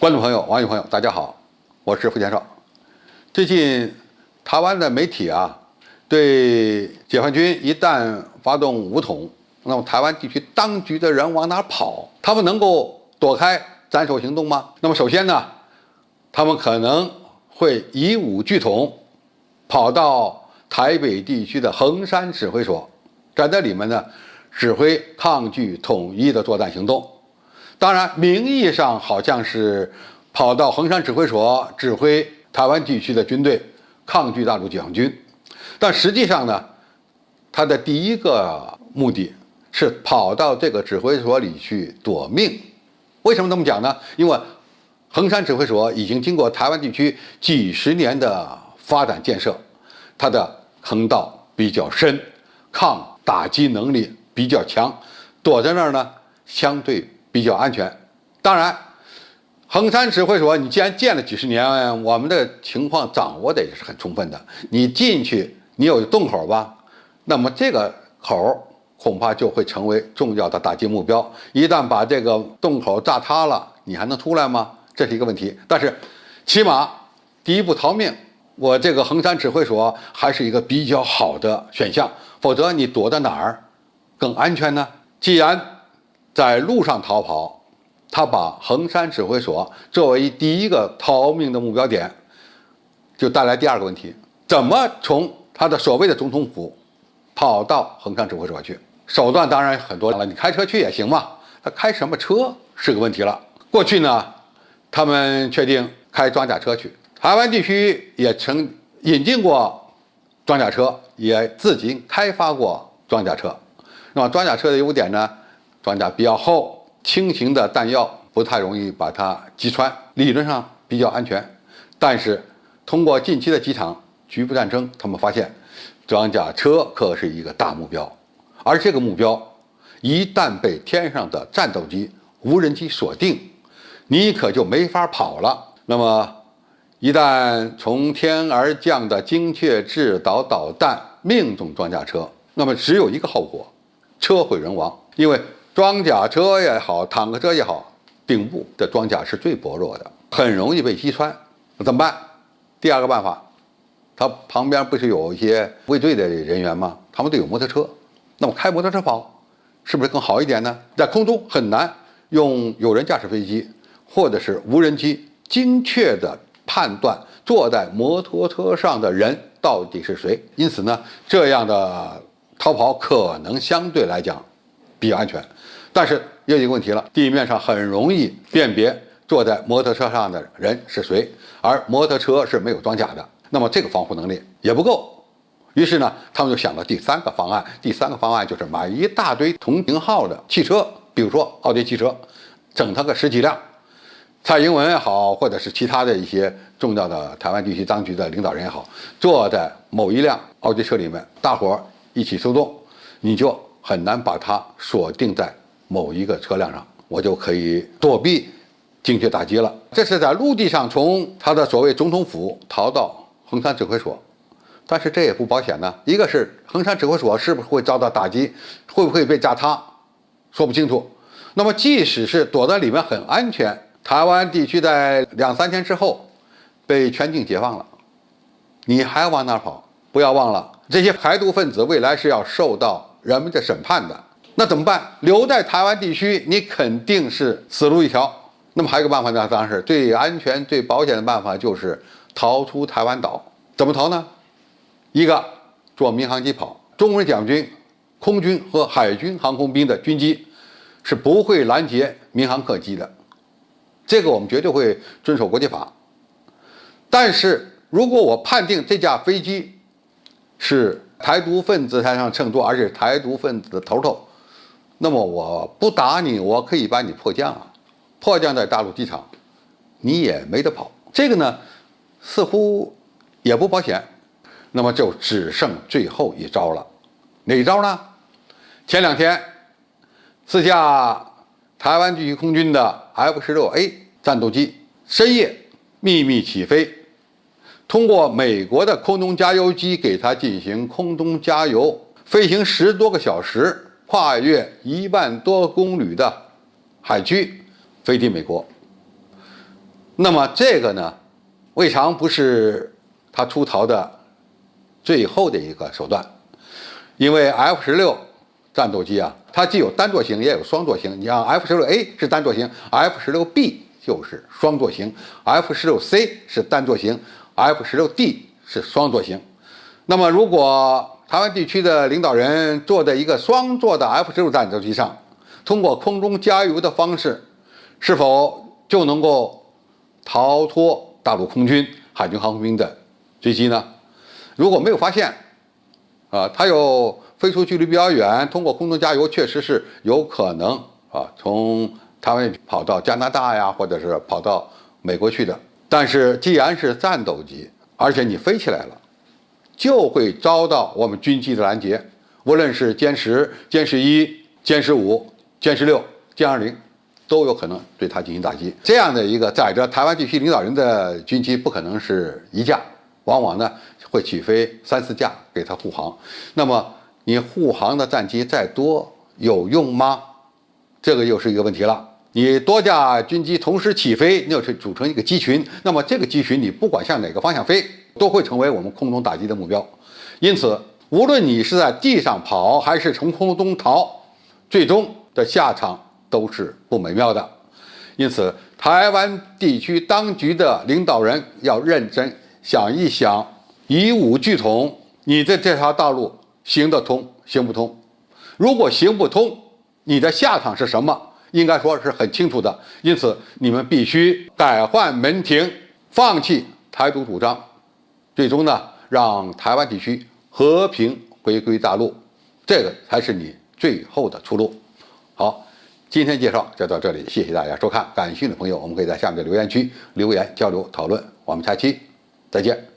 观众朋友、网友朋友，大家好，我是付建少。最近，台湾的媒体对解放军一旦发动武统，那么台湾地区当局的人往哪跑？他们能够躲开斩首行动吗？那么首先呢，他们可能会以武拒统，跑到台北地区的衡山指挥所，在这里面呢，指挥抗拒统一的作战行动。当然，名义上好像是跑到衡山指挥所指挥台湾地区的军队抗拒大陆解放军，但实际上呢，他的第一个目的是跑到这个指挥所里去躲命。为什么这么讲呢？因为衡山指挥所已经经过台湾地区几十年的发展建设，它的坑道比较深，抗打击能力比较强，躲在那儿呢相对比较安全。当然，衡山指挥所你既然建了几十年，我们的情况掌握的也是很充分的。你进去，你有洞口吧？那么这个口恐怕就会成为重要的打击目标。一旦把这个洞口炸塌了，你还能出来吗？这是一个问题。但是，起码第一步逃命，我这个衡山指挥所还是一个比较好的选项。否则你躲在哪儿更安全呢？既然在路上逃跑，他把衡山指挥所作为第一个逃命的目标点，就带来第二个问题：怎么从他的所谓的总统府跑到衡山指挥所去？手段当然很多了，你开车去也行嘛。他开什么车是个问题了。过去呢，他们确定开装甲车去，台湾地区也曾引进过装甲车，也自己开发过装甲车。那么装甲车的优点呢？装甲比较厚，轻型的弹药不太容易把它击穿，理论上比较安全。但是通过近期的几场局部战争，他们发现装甲车可是一个大目标，而这个目标一旦被天上的战斗机、无人机锁定，你可就没法跑了。那么一旦从天而降的精确制导弹命中装甲车，那么只有一个后果：车毁人亡。因为装甲车也好，坦克车也好，顶部的装甲是最薄弱的，很容易被击穿。那怎么办？第二个办法，它旁边不是有一些卫队的人员吗？他们都有摩托车，那么开摩托车跑，是不是更好一点呢？在空中很难用有人驾驶飞机或者是无人机精确的判断坐在摩托车上的人到底是谁。因此呢，这样的逃跑可能相对来讲比较安全。但是又有一个问题了，地面上很容易辨别坐在摩托车上的人是谁，而摩托车是没有装甲的，那么这个防护能力也不够。于是呢，他们就想到第三个方案。第三个方案就是买一大堆同型号的汽车，比如说奥迪汽车，整它个10几辆。蔡英文也好，或者是其他的一些重要的台湾地区当局的领导人也好，坐在某一辆奥迪车里面，大伙一起出动，你就很难把它锁定在某一个车辆上，我就可以躲避精确打击了。这是在陆地上从他的所谓总统府逃到衡山指挥所，但是这也不保险呢。一个是衡山指挥所是不是会遭到打击，会不会被炸塌，说不清楚。那么即使是躲在里面很安全，台湾地区在2、3天之后被全境解放了，你还往哪跑？不要忘了，这些台独分子未来是要受到人们的审判的。那怎么办？留在台湾地区，你肯定是死路一条。那么还有一个办法呢，当然是最安全、最保险的办法，就是逃出台湾岛。怎么逃呢？一个，坐民航机跑。中国人解放军空军和海军航空兵的军机是不会拦截民航客机的，这个我们绝对会遵守国际法。但是如果我判定这架飞机是台独分子台上乘坐，而且台独分子的头头，那么我不打你，我可以把你迫降啊，迫降在大陆机场，你也没得跑。这个呢，似乎也不保险。那么就只剩最后一招了，哪一招呢？前2天4架台湾地区空军的 F-16A 战斗机深夜秘密起飞，通过美国的空中加油机给它进行空中加油，飞行10多个小时，跨越1万多公里的海区，飞抵美国。那么这个呢，未尝不是他出逃的最后的一个手段，因为 F-16战斗机啊，它既有单座型也有双座型。你像 F-16A 是单座型 ，F-16B 就是双座型 ，F-16C 是单座型 ，F-16D 是双座型。那么，如果台湾地区的领导人坐在一个双座的 F-16战斗机上，通过空中加油的方式，是否就能够逃脱大陆空军、海军航空兵的追击呢？如果没有发现，它有飞出距离比较远，通过空中加油，确实是有可能从台湾跑到加拿大呀，或者是跑到美国去的。但是既然是战斗机，而且你飞起来了，就会遭到我们军机的拦截，无论是歼10、歼11、歼15、歼16、歼20，都有可能对它进行打击。这样的一个载着台湾地区领导人的军机，不可能是一架，往往呢会起飞3、4架给它护航。那么你护航的战机再多有用吗？这个又是一个问题了。你多架军机同时起飞，那是组成一个机群，那么这个机群你不管向哪个方向飞，都会成为我们空中打击的目标。因此，无论你是在地上跑还是从空中逃，最终的下场都是不美妙的。因此，台湾地区当局的领导人要认真想一想，以武拒统，你的这条道路行得通行不通？如果行不通，你的下场是什么？应该说是很清楚的。因此，你们必须改换门庭，放弃台独主张，最终呢，让台湾地区和平回归大陆，这个才是你最后的出路。好，今天介绍就到这里，谢谢大家收看。感兴趣的朋友，我们可以在下面的留言区留言交流讨论。我们下期再见。